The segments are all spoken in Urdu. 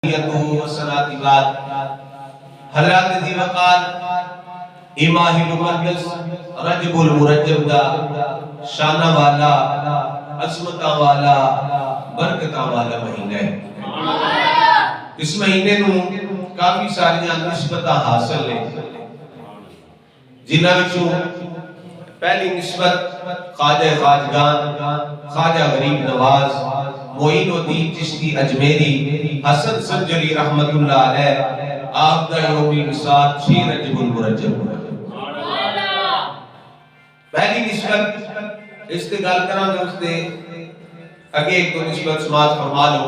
صلاة بعد حضرات ذی وقار ماہ مقدس رجب المرجب دا شانہ والا عظمتاں والا برکتاں والا مہینہ ہے۔ اس مہینے نو کافی ساریاں نسبتاں حاصل ہیں، جنہاں وچوں پہلی نسبت خواجہ خواجگان خواجہ غریب نواز معین الدین چشتی اجمیری حسن سنجری رحمت اللہ علیہ آپ دا یومی وصال 6 رجب المرجب پہلی نسبت اس تے گل کراں گے، اس تے اگے ایک تو نسبت سماعت فرما لو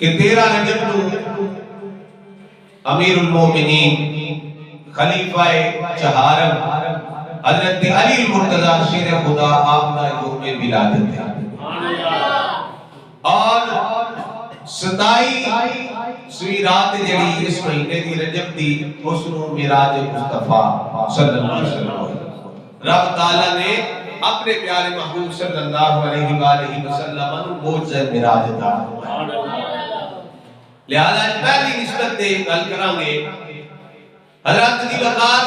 کہ 13 رجب نو امیر المومنین خلیفہ چہارم حضرت علی المرتضی شیر خدا آپ دا یوم ولادت ہے، اور 27 رات جڑی اس مہینے دی رجب دی اس نو معراج مصطفیٰ صلی اللہ علیہ وسلم رب تعالیٰ نے اپنے پیارے محبوب صلی اللہ علیہ وآلہ وسلم نو معجزہ معراج عطا فرمایا۔ لہذا پہلی نسبت دے گل کراں گے، حضرت دی وقار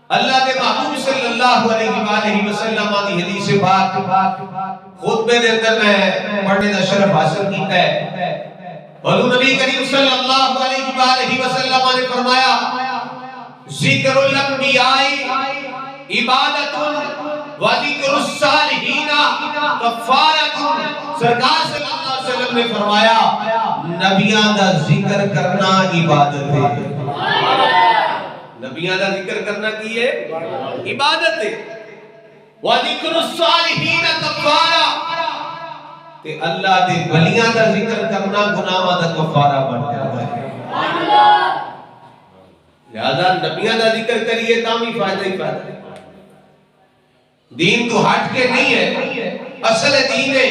اللہ دے محبوب صلی اللہ علیہ وآلہ وسلم دی حدیث پاک خطبے دے اندر میں پڑھنے دا شرف حاصل کیتا ہے۔ حضور نبی کریم صلی اللہ علیہ وآلہ وسلم نے فرمایا ذکر الانبیاء عبادت و ذکر الصالحین کفارۃ۔ سرکار صلی اللہ علیہ وسلم نے فرمایا نبیاں دا ذکر کرنا عبادت ہے، نبیاں دا ذکر کرنا کی ہے؟ عبادت ہے۔ وَذِكْرُ الصَّالِحِينَ کفارہ، کہ اللہ دے ولیاں دا ذکر کرنا گناہاں دا کفارہ بن جاتا ہے۔ لہذا نبیاں دا ذکر کریے تامی فائدہ ہی فائدہ ہے، دین تو ہٹ کے نہیں ہے، اصل دین ہے،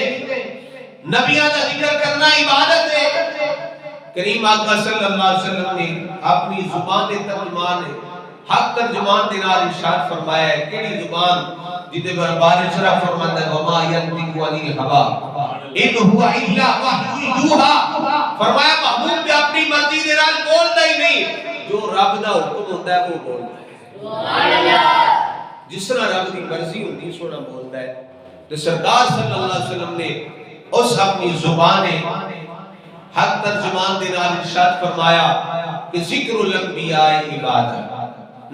نبیاں دا ذکر کرنا عبادت ہے۔ کریم آقا صلی اللہ علیہ وسلم نے اپنی زبان دے ترجمان ہے حق ترجمان دے نال ارشاد فرمایا ہے، کیڑی زبان جدے بارے شرح فرماتا ہے وما ينطق عن الهوى ان هو الا وحی یوحى، فرمایا محبوب تے اپنی مرضی دے نال بولدا ہی نہیں، جو رب دا حکم ہوندا ہے وہ بولدا ہے، سبحان اللہ، جس طرح رب دی مرضی ہوندی سونا بولدا ہے۔ تو سرکار صلی اللہ علیہ وسلم نے اس اپنی زبان حق ترجمان دے نال ارشاد فرمایا کہ ذکر الانبیاء عبادت،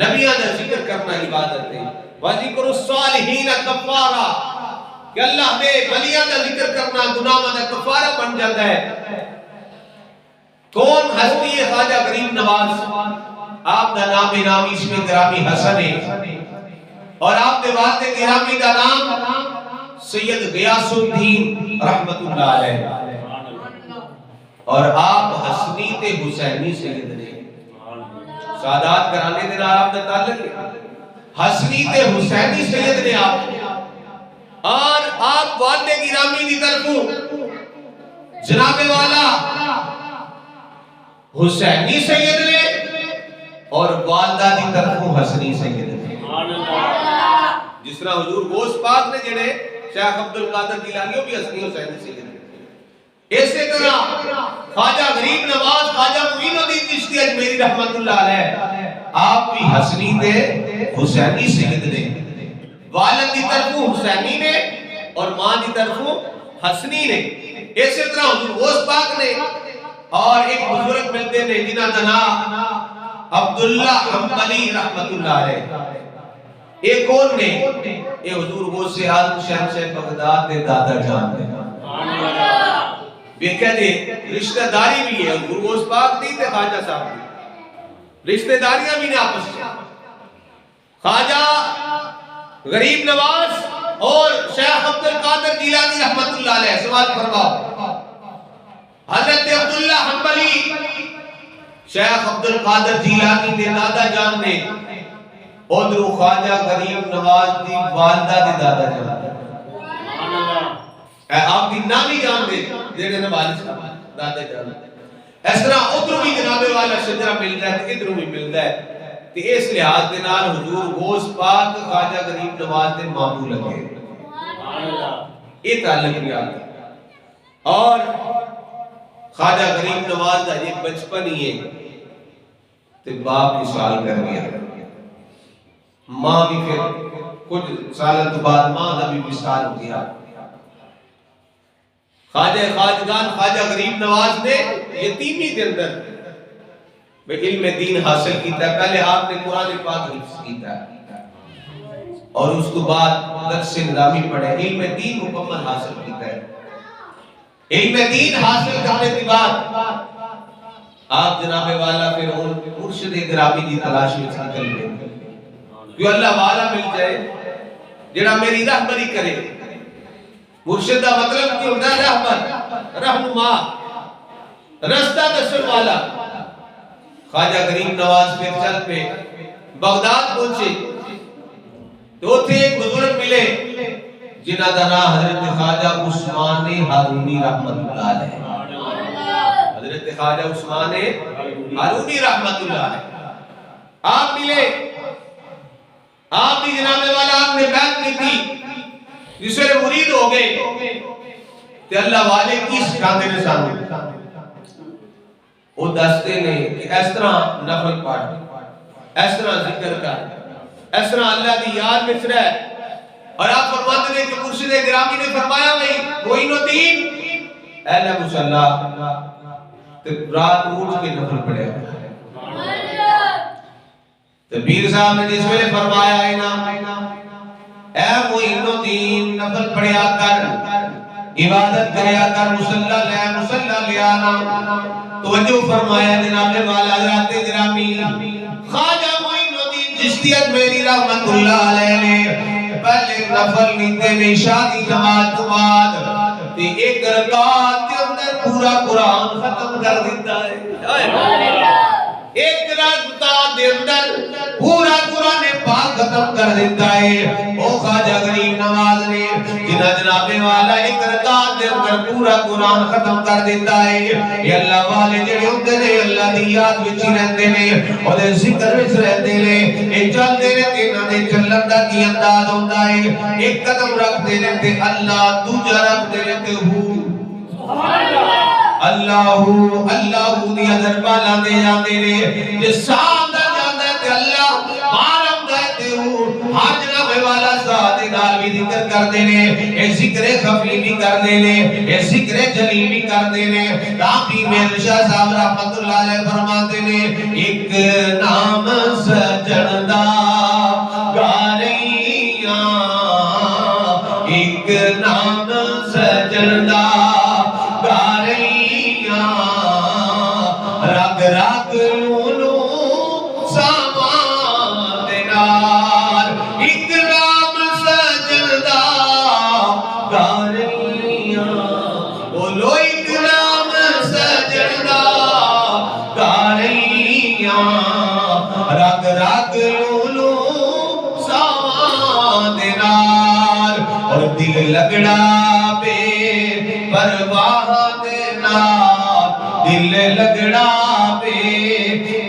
نبیاں دا ذکر کرنا عبادت ہے۔ وَذِكْرُ الصَّالِحِينَ کفارہ، کہ اللہ دے ولیاں دا ذکر کرنا گناہاں دا کفارہ بن جاتا ہے۔ کون ہستی ہے؟ خواجہ غریب نواز، آپ دا نام نامی اس میں گرامی حسن ہے، اور آپ دے والد گرامی دا نام سید غیاث الدین رحمت اللہ علیہ، اور آپ حسنی تے حسینی سید نے، سادات گھرانے دے نال آپ دا تعلق ہے، حسنی تے حسینی سید نے آپ، اور آپ والد گرامی دی طرفوں جناب والا حسینی سید نے، اور والدہ دی طرفوں حسنی سید نے۔ جس طرح حضور غوث پاک نے جڑے شیخ عبدالقادر جیلانی بھی حسنی حسینی سید نے، اسی طرح خواجہ غریب نواز خواجہ معین الدین چشتی اجمیری رحمت اللہ علیہ آپ بھی حسنی تے حسینی سید نے، والد کی طرفوں حسینی نے اور ماں کی طرفوں حسنی نے۔ اسی طرح حضور غوث پاک نے، اور ایک بزرگ ملتے نے جنہ دا نام عبداللہ حنبلی رحمت اللہ علیہ، ایک کون نے؟ یہ حضور غوث اعظم شہنشاہ بغداد دے دادا جان نے۔ دیکھا دے رشتہ داری بھی ہے، حضور غوث پاک نہیں تے خواجہ صاحب دی رشتہ داریاں بھی نے آپس میں۔ خواجہ غریب نواز اور شیخ عبدالقادر جیلانی رحمت اللہ علیہ، سوال فرماؤ، حضرت عبداللہ حنبلی شیخ عبدالقادر جیلانی دے دادا جان نے، ادھر خواجہ غریب نواز دی والدہ دے دادا جان نے، آپ کی نامی جان دے جیڑے نے والد دادا جان دے، اس طرح ادھر بھی جناب والا شجرہ ملتا ہے، ادھر بھی ملتا ہے، کہ اس لحاظ دے نال حضور غوث پاک خواجہ غریب نواز دے مامو لگے، یہ تعلق بھی آتا ہے۔ اور خواجہ غریب نواز دا یہ بچپن ہی ہے تے باپ وصال کر گیا، ماں بھی پھر کچھ سالوں تو بعد ماں دا بھی وصال ہو گیا۔ خواجہ خواجگان خواجہ غریب نواز نے یتیمی کے اندر علم دین حاصل کیتا، پہلے آپ نے قرآن پاک حفظ کیتا اور اس کو بعد درس نظامی پڑھے، علم دین مکمل حاصل کیتا ہے۔ علم دین حاصل کرنے کے بعد آپ جناب والا پھر مرشد گرامی دی تلاش میں نکل گئے، جو اللہ والا مل جائے جڑا میری رہبری کرے۔ مرشد کا مطلب کی ہوتا ہے رہبر، رہنما، رستہ دسن والا۔ خواجہ غریب نواز پھر چل پہ بغداد پہنچے تو تھے ایک بزرگ ملے جنہ دا نام حضرت خواجہ عثمان ہارونی رحمت اللہ علیہ۔ حضرت خواجہ عثمان ہارونی رحمت اللہ علیہ آپ ملے، آپ بھی جناب والا آپ نے بیعت کی تھی، جس سے مرید ہو گئے تے اللہ والے کی سکھاتے نے سامنے وہ دستے نے کہ اس طرح نفل پڑھ، اس طرح ذکر کر، اس طرح اللہ دی یاد میں رہ۔ اور آپ فرماتے ہیں کہ مرشد گرامی نے فرمایا بھائی معین الدین اہل مصلی تے رات اٹھ کے نفل پڑھے۔ تو پیر صاحب نے جس ویلے فرمایا ہے نا اے معین الدین نفل پڑھیا کر، عبادت کریا کر، مصلی لے آنا، توجہ فرمایا جناب والا حضرات گرامی خواجہ معین الدین چشتی میری رحمت اللہ علیہ نے پہلے نفل نیتے میں شادی جماعت بعد تے ایک رکعت کے اندر پورا قرآن ختم کر دیتا ہے۔ ایک رکعت کے اندر پورا قرآن پاک ختم کر دیتا ہے۔ او خواجہ غریب نواز نے جنہ جناب والا ایک رکعت کے اندر پورا قرآن ختم کر دیتا ہے۔ یہ اللہ والے جڑے ہوندے نے اللہ دی یاد وچ رہندے نے اور ذکر وچ رہندے نے، اے چلدے نے تے انہاں دے چلن دا کی انداز ہوندا ہے۔ ایک قدم رکھدے نے تے اللہ، دوجا رکھدے نے تے ہو اللہ دی دربار لاندے جاندے نے، جے ساتھ جاندا ہے تے اللہ عالم دا تے ہو ہر جناب والا ساتھ نال بھی ذکر کردے نے، اے ذکر خفی بھی کردے نے، اے ذکر جلی بھی کردے نے۔ رابی میر شاہ صاحب رحمت اللہ علیہ فرماتے نے ایک نام سجن دا گاریاں، ایک نام سجن دا گاریاں، رگ رگ لولو سامان دینار، ایک نام سجن دا گاریاں، بولو ایک نام سجن دا گاریاں، رگ رگ لولو سامان دینار، اور دل لگڑا بے پرواہ دینار، دل لگڑا بے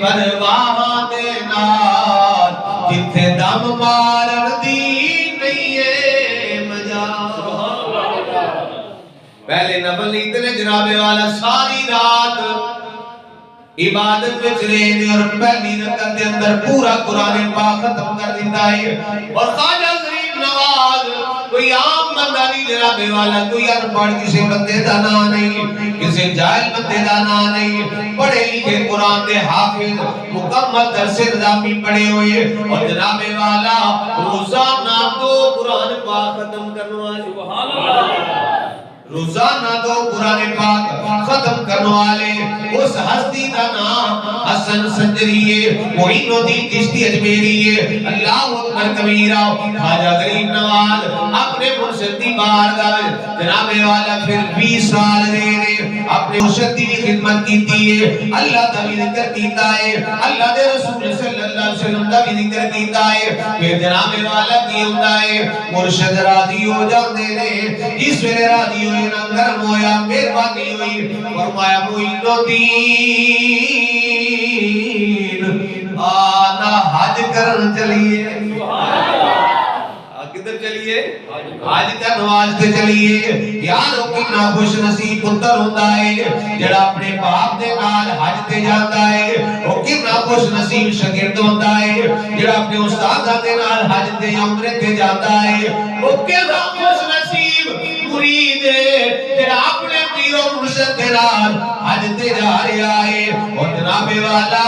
پرواہ دینار، جتھے دم مارن دی نہیں ہے مجال۔ پہلے نفل نیتے نے جناب والا ساری رات عبادت وچ رہے اور پہلی رکعت کے اندر پورا قرآن پاک ختم کر دیتا ہے۔ اور خواجہ غریب نواز کوئی عام بندہ نہیں جناب والا، کوئی انپڑھ کسی بندے دا نام نہیں، کسی جاہل بندے دا نام نہیں، پڑھے لکھے قرآن دے حافظ مکمل درس نظامی پڑھے ہوئے اور جناب والا روزانہ 2 قرآن پاک ختم کرنے والے، روزانہ 2 قرآن پاک ختم کرنے والے اس ہستی دا نام حسن سنجری ہے، معین الدین چشتی اجمیری ہے۔ اللہ اکبر کبیرہ۔ خواجہ غریب نواز اپنے مرشد دی بارگاہ جناب والا پھر 20 سال رہے، اپنے مرشد دی خدمت کیتی ہے، اللہ دا بھی ذکر کیتا ہے، اللہ دے رسول صلی اللہ علیہ وسلم دا بھی ذکر کیتا ہے۔ پھر جناب والا کی ہوتا ہے مرشد راضی ہو جاندے نے، اس ویلے راضی ہوئے نا گرم ہویا مہربانی ہوئی، فرمایا معین الدین آنا حج کرن چلیے۔ کدھر چلیے حج کرن واسطے چلیے یارو کتنا خوش نصیب پتر ہوندا ہے جڑا اپنے باپ دے نال حج تے جاندا ہے او کتنا خوش نصیب شاگرد ہوندا ہے جڑا اپنے استاد دے نال حج تے عمرے تے جاندا ہے او کتنا خوش نصیب مرید ہے جڑا اپنے پیر و مرشد دے نال حج تے جا رہا ہے اور جناب والا